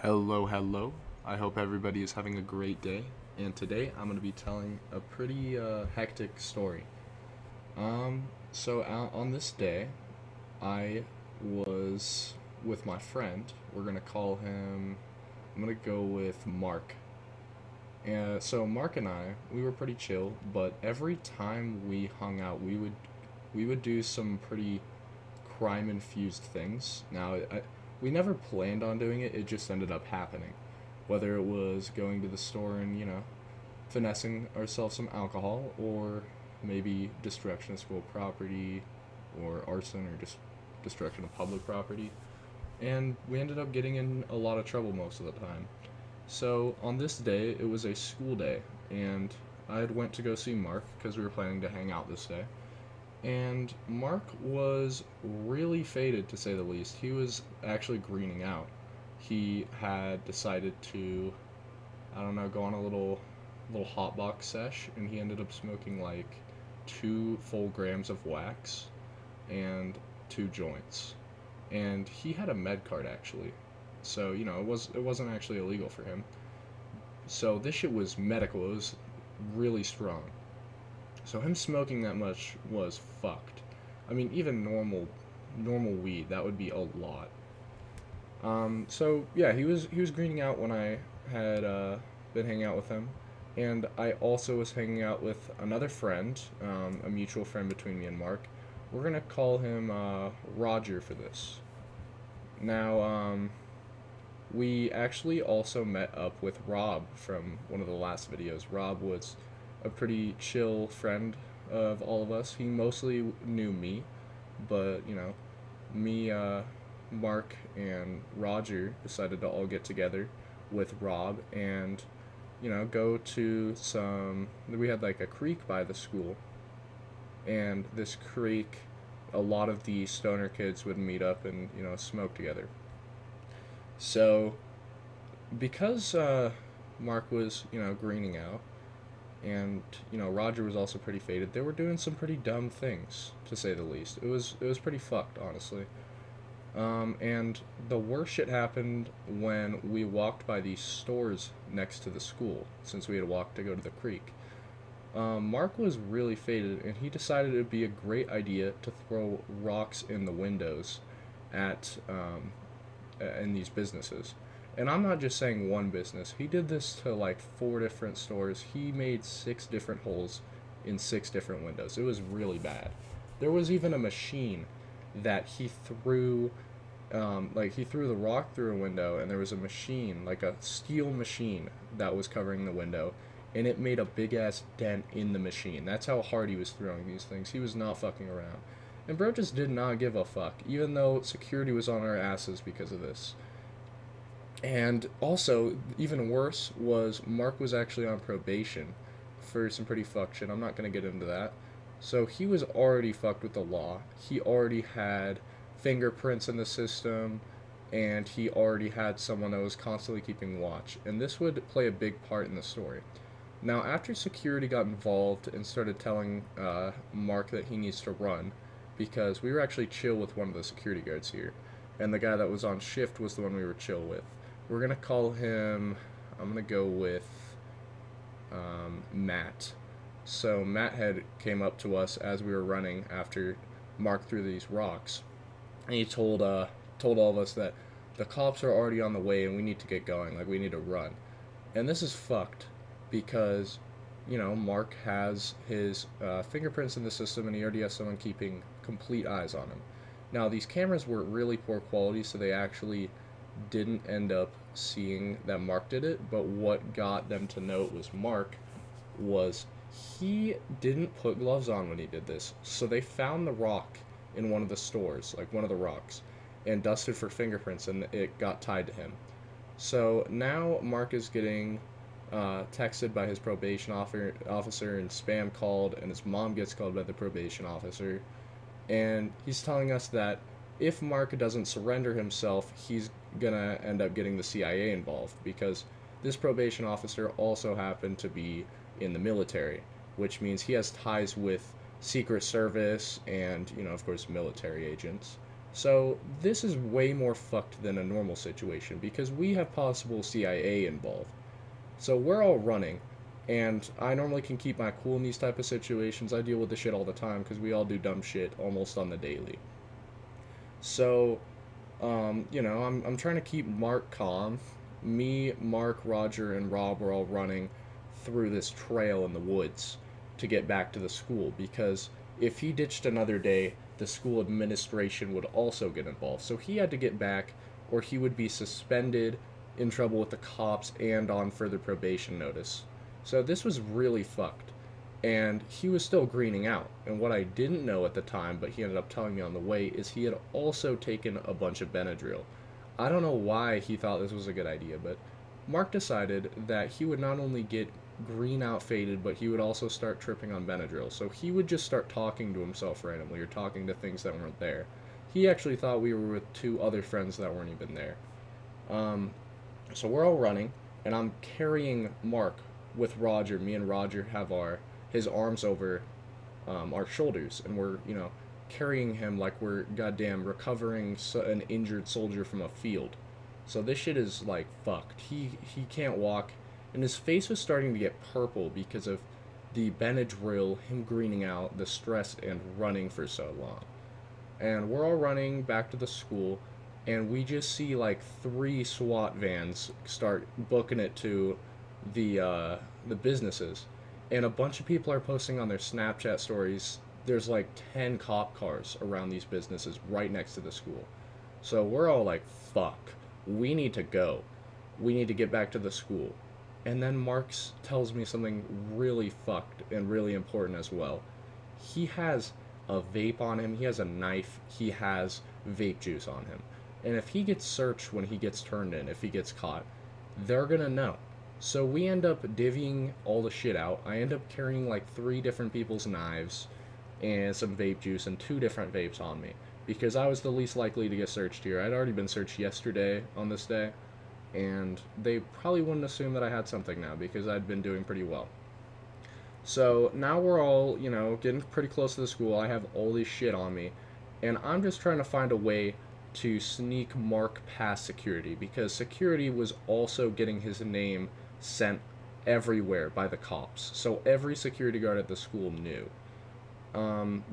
Hello, hello. I hope everybody is having a great day. And today I'm going to be telling a pretty hectic story. On this day, I was with my friend. We're going to call him, I'm going to go with Mark. And so Mark and I, we were pretty chill, but every time we hung out, we would do some pretty crime infused things. We never planned on doing it, it just ended up happening. Whether it was going to the store and, finessing ourselves some alcohol, or maybe destruction of school property, or arson, or just destruction of public property. And we ended up getting in a lot of trouble most of the time. So on this day, it was a school day, and I had went to go see Mark because we were planning to hang out this day. And Mark was really faded, to say the least. He was actually greening out. He had decided to, I don't know, go on a little hot box sesh, and he ended up smoking like 2 full grams of wax and 2 joints. And he had a med card actually, so it wasn't actually illegal for him. So this shit was medical. It was really strong. So him smoking that much was fucked. I mean, even normal weed, that would be a lot. So yeah, he was greening out when I had been hanging out with him, and I also was hanging out with another friend, a mutual friend between me and Mark. We're gonna call him Roger for this. Now, we actually also met up with Rob from one of the last videos. Rob was a pretty chill friend of all of us. He mostly knew me, but me, Mark, and Roger decided to all get together with Rob and go to some. We had like a creek by the school, and this creek, a lot of the stoner kids would meet up and smoke together. So because Mark was greening out, and Roger was also pretty faded. They were doing some pretty dumb things, to say the least. It was pretty fucked, honestly. And the worst shit happened when we walked by these stores next to the school, since we had walked to go to the creek. Mark was really faded, and he decided it would be a great idea to throw rocks in the windows at in these businesses. And I'm not just saying one business. He did this to like 4 different stores. He made 6 different holes in 6 different windows. It was really bad. There was even a machine that he threw, like he threw the rock through a window, and there was a machine, like a steel machine, that was covering the window, and it made a big ass dent in the machine. That's how hard he was throwing these things. He was not fucking around. And bro just did not give a fuck, even though security was on our asses because of this. And also, even worse was Mark was actually on probation for some pretty fucked shit. I'm not gonna get into that. So he was already fucked with the law. He already had fingerprints in the system, and he already had someone that was constantly keeping watch. And this would play a big part in the story. Now, after security got involved and started telling Mark that he needs to run, because we were actually chill with one of the security guards here, and the guy that was on shift was the one we were chill with. We're gonna call him. I'm gonna go with Matt. So Matt had came up to us as we were running after Mark threw these rocks, and he told all of us that the cops are already on the way and we need to get going. Like, we need to run. And this is fucked because Mark has his fingerprints in the system, and he already has someone keeping complete eyes on him. Now, these cameras were really poor quality, so they actually didn't end up seeing that Mark did it, but what got them to know it was Mark was he didn't put gloves on when he did this. So they found the rock in one of the stores, like one of the rocks, and dusted for fingerprints, and it got tied to him. So now Mark is getting texted by his probation officer, and spam called, and his mom gets called by the probation officer, and he's telling us that if Mark doesn't surrender himself, he's gonna end up getting the CIA involved, because this probation officer also happened to be in the military, which means he has ties with Secret Service and, of course, military agents. So this is way more fucked than a normal situation because we have possible CIA involved. So we're all running, and I normally can keep my cool in these type of situations. I deal with this shit all the time because we all do dumb shit almost on the daily. So, I'm trying to keep Mark calm. Me, Mark, Roger, and Rob were all running through this trail in the woods to get back to the school because if he ditched another day, the school administration would also get involved. So he had to get back, or he would be suspended, in trouble with the cops, and on further probation notice. So this was really fucked. And he was still greening out. And what I didn't know at the time, but he ended up telling me on the way, is he had also taken a bunch of Benadryl. I don't know why he thought this was a good idea, but Mark decided that he would not only get green out faded, but he would also start tripping on Benadryl. So he would just start talking to himself randomly or talking to things that weren't there. He actually thought we were with two other friends that weren't even there. Um, so we're all running, and I'm carrying Mark with Roger. Me and Roger have our his arms over our shoulders, and we're carrying him like we're goddamn recovering an injured soldier from a field. So this shit is like fucked. He can't walk, and his face was starting to get purple because of the Benadryl, him greening out, the stress, and running for so long. And we're all running back to the school, and we just see like three SWAT vans start booking it to the businesses, and a bunch of people are posting on their Snapchat stories. There's like 10 cop cars around these businesses right next to the school. So we're all like, fuck, we need to go. We need to get back to the school. And then Marks tells me something really fucked and really important as well. He has a vape on him, he has a knife, he has vape juice on him. And if he gets searched when he gets turned in, if he gets caught, they're gonna know. So we end up divvying all the shit out. I end up carrying like three different people's knives and some vape juice and two different vapes on me because I was the least likely to get searched here. I'd already been searched yesterday on this day, and they probably wouldn't assume that I had something now because I'd been doing pretty well. So now we're all, getting pretty close to the school. I have all this shit on me, and I'm just trying to find a way to sneak Mark past security because security was also getting his name sent everywhere by the cops. So every security guard at the school knew.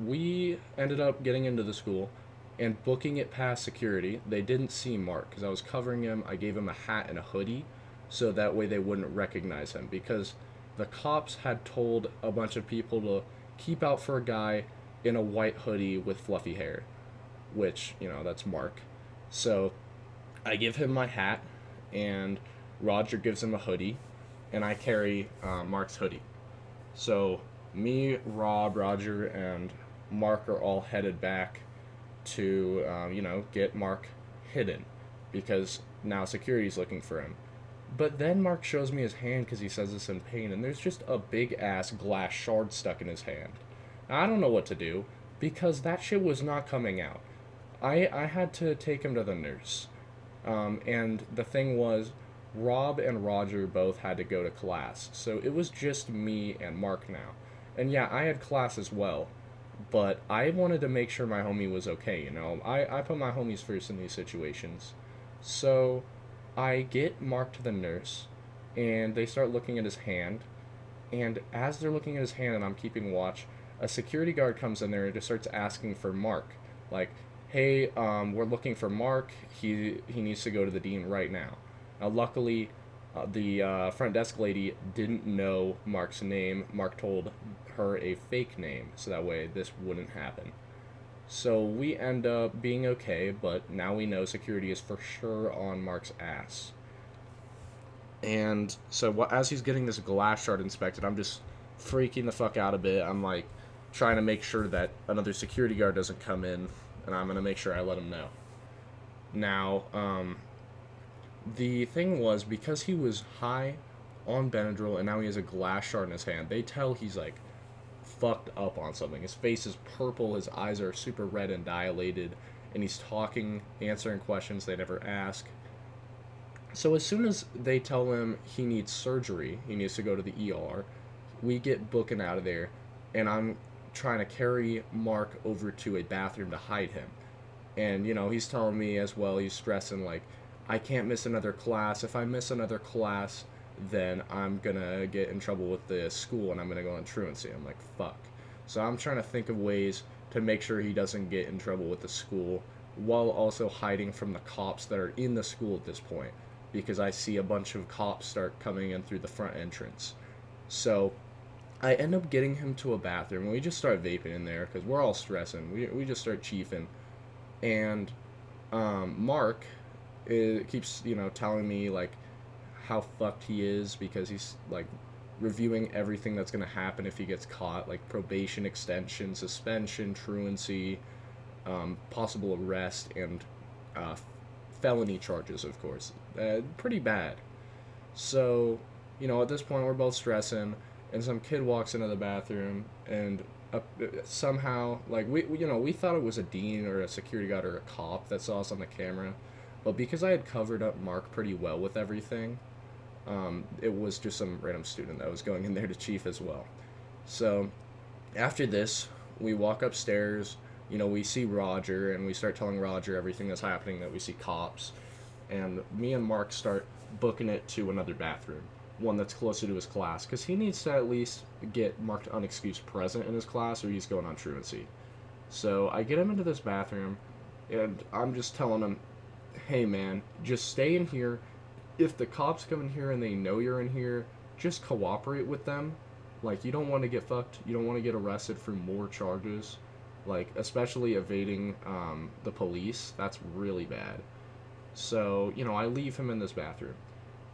We ended up getting into the school and booking it past security. They didn't see Mark because I was covering him. I gave him a hat and a hoodie so that way they wouldn't recognize him because the cops had told a bunch of people to keep out for a guy in a white hoodie with fluffy hair, which, that's Mark. So I give him my hat, and Roger gives him a hoodie, and I carry Mark's hoodie. So me, Rob, Roger, and Mark are all headed back to, get Mark hidden because now security's looking for him. But then Mark shows me his hand because he says it's in pain, and there's just a big ass glass shard stuck in his hand. Now, I don't know what to do because that shit was not coming out. I had to take him to the nurse. And the thing was, Rob and Roger both had to go to class, so it was just me and Mark now. And yeah, I had class as well, but I wanted to make sure my homie was okay. I put my homies first in these situations. So I get Mark to the nurse, and they start looking at his hand. And as they're looking at his hand and I'm keeping watch, a security guard comes in there and just starts asking for Mark. Like, hey, we're looking for Mark. He needs to go to the dean right now. Now, luckily, the front desk lady didn't know Mark's name. Mark told her a fake name, so that way this wouldn't happen. So we end up being okay, but now we know security is for sure on Mark's ass. And so as he's getting this glass shard inspected, I'm just freaking the fuck out a bit. I'm like trying to make sure that another security guard doesn't come in, and I'm gonna make sure I let him know. Now, the thing was, because he was high on Benadryl and now he has a glass shard in his hand, they tell he's like fucked up on something. His face is purple, his eyes are super red and dilated, and he's talking, answering questions they never ask. So as soon as they tell him he needs surgery, he needs to go to the ER, we get booking out of there, and I'm trying to carry Mark over to a bathroom to hide him. And, he's telling me as well, he's stressing, like, I can't miss another class. If I miss another class, then I'm gonna get in trouble with the school and I'm gonna go on truancy. I'm like, fuck. So I'm trying to think of ways to make sure he doesn't get in trouble with the school while also hiding from the cops that are in the school at this point, because I see a bunch of cops start coming in through the front entrance. So I end up getting him to a bathroom and we just start vaping in there because we're all stressing. We just start chiefing. And Mark keeps, telling me, like, how fucked he is because he's, like, reviewing everything that's going to happen if he gets caught, like probation extension, suspension, truancy, possible arrest, and uh, felony charges, of course. Pretty bad. So, at this point, we're both stressing, and some kid walks into the bathroom, and somehow, like, we thought it was a dean or a security guard or a cop that saw us on the camera, but because I had covered up Mark pretty well with everything, it was just some random student that was going in there to chief as well. So, after this, we walk upstairs. We see Roger, and we start telling Roger everything that's happening, that we see cops. And me and Mark start booking it to another bathroom, one that's closer to his class, because he needs to at least get marked unexcused present in his class, or he's going on truancy. So I get him into this bathroom, and I'm just telling him, hey man, just stay in here. If the cops come in here and they know you're in here, just cooperate with them. Like, you don't want to get fucked. You don't want to get arrested for more charges. Like, especially evading the police. That's really bad. So, I leave him in this bathroom.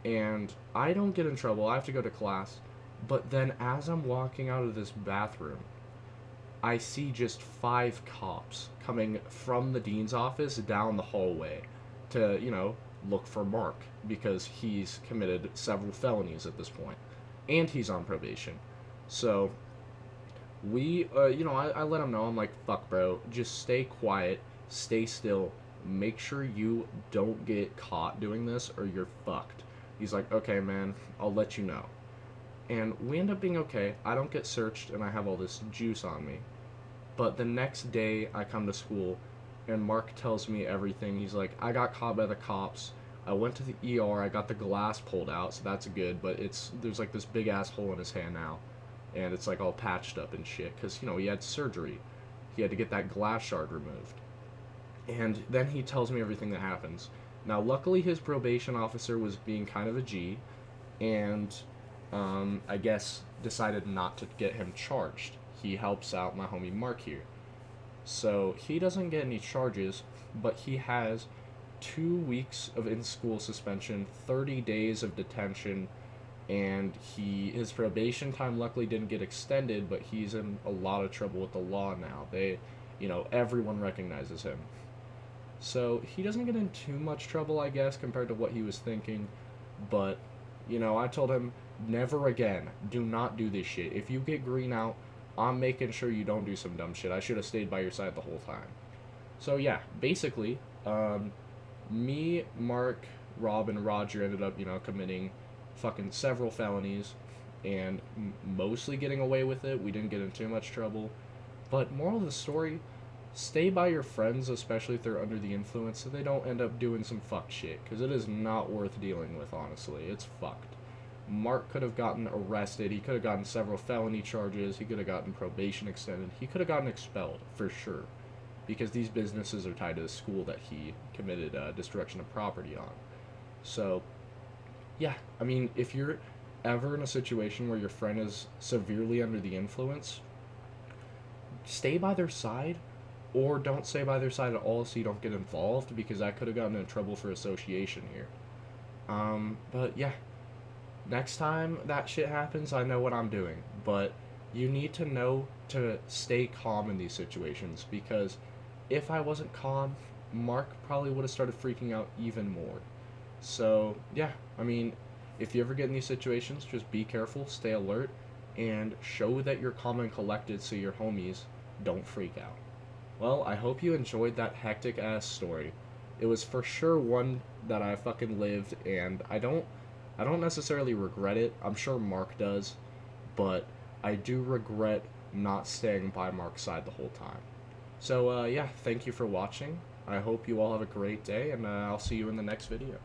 And I don't get in trouble. I have to go to class. But then as I'm walking out of this bathroom, I see just 5 cops coming from the dean's office down the hallway to, look for Mark because he's committed several felonies at this point, and he's on probation. So I let him know. I'm like, fuck, bro, just stay quiet, stay still, make sure you don't get caught doing this or you're fucked. He's like, okay, man, I'll let you know. And we end up being okay. I don't get searched and I have all this juice on me. But the next day I come to school and Mark tells me everything. He's like, I got caught by the cops. I went to the ER. I got the glass pulled out, so that's good. But there's like this big ass hole in his hand now, and it's like all patched up and shit because he had surgery. He had to get that glass shard removed. And then he tells me everything that happens. Now, luckily, his probation officer was being kind of a G, and I guess decided not to get him charged. He helps out my homie Mark here. So he doesn't get any charges, but he has 2 weeks of in-school suspension, 30 days of detention, and his probation time luckily didn't get extended, but he's in a lot of trouble with the law now. Everyone recognizes him. So he doesn't get in too much trouble, I guess, compared to what he was thinking, but, I told him, never again, do not do this shit. If you get green out, I'm making sure you don't do some dumb shit. I should have stayed by your side the whole time. So yeah, basically, me, Mark, Rob, and Roger ended up, committing fucking several felonies and mostly getting away with it. We didn't get in too much trouble. But moral of the story, stay by your friends, especially if they're under the influence, so they don't end up doing some fuck shit, because it is not worth dealing with, honestly. It's fucked. Mark could have gotten arrested. He could have gotten several felony charges. He could have gotten probation extended. He could have gotten expelled, for sure, because these businesses are tied to the school that he committed destruction of property on. So, yeah, I mean, if you're ever in a situation where your friend is severely under the influence, stay by their side, or don't stay by their side at all so you don't get involved, because I could have gotten in trouble for association here. But yeah, next time that shit happens, I know what I'm doing. But you need to know to stay calm in these situations, because if I wasn't calm, Mark probably would have started freaking out even more. So, yeah, I mean, if you ever get in these situations, just be careful, stay alert, and show that you're calm and collected so your homies don't freak out. Well, I hope you enjoyed that hectic ass story. It was for sure one that I fucking lived, and I don't necessarily regret it. I'm sure Mark does, but I do regret not staying by Mark's side the whole time. So, yeah, thank you for watching, I hope you all have a great day, and I'll see you in the next video.